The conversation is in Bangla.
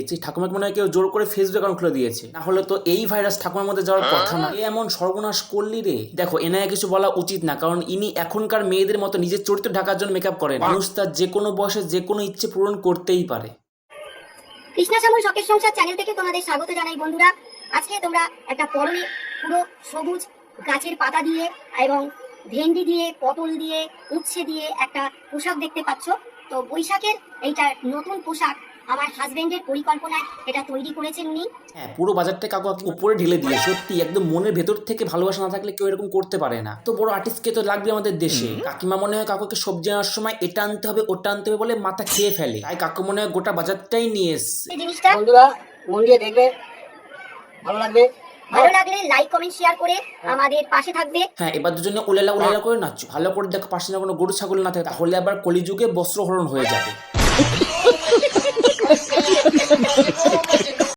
দিয়েছে। ঠাকুমাকে মনে হয় কেউ জোর করে ফেসবুক অ্যাকাউন্ট খুলে দিয়েছে, না হলে তো এই ভাইরাস ঠাকুমার মধ্যে যাওয়ার কথা না। এমন সর্বনাশ করলি রে। দেখো এনাকে কিছু বলা উচিত না, কারণ ইনি এখনকার মেয়েদের মতো নিজের চরিত্র ঢাকার জন্য মেকআপ করেন। মানুষ তার যে কোনো বয়সে যে কোনো ইচ্ছে পূরণ করতেই পারে। কৃষ্ণা শ্যামল শখের সংসার চ্যানেল থেকে তোমাদের স্বাগত জানাই বন্ধুরা। আজকে তোমরা একটা পরনে পুরো সবুজ গাছের পাতা দিয়ে এবং ভেন্ডি দিয়ে, পটল দিয়ে, উচ্ছে দিয়ে একটা পোশাক দেখতে পাচ্ছ। তো বৈশাখের এইটা নতুন পোশাক আমার হাজবেন্ডের পরিকল্পনায় এটা তৈরি করেছেন উনি। হ্যাঁ, পুরো বাজারটা কাকু উপরে ঢেলে দিয়ে, সত্যি একদম মনের ভেতর থেকে ভালোবাসা না থাকলে কেউ এরকম করতে পারে না। তো বড় আর্টিস্টকে তো লাগবে আমাদের দেশে। কাকিমা মনে হয় কাকুকে সবজি আনার সময় এটা আনতে হবে ওটা আনতে হবে বলে মাথা খেয়ে ফেলে, তাই কাকু মনে হয় গোটা বাজারটাই নিয়ে এসছে। এই জিনিসটা বন্ধুরা মন দিয়ে দেখবে, ভালো লাগবে। ভালো লাগলে লাইক কমেন্ট শেয়ার করে আমাদের পাশে থাকবে। হ্যাঁ, এবার দুজনে উলেলা উলেলা করে নাচছো। ভালো করে দেখো পাশে না কোনো গরু ছাগল না থাকে, তাহলে আবার কলিযুগে বস্ত্রহরণ হয়ে যাবে।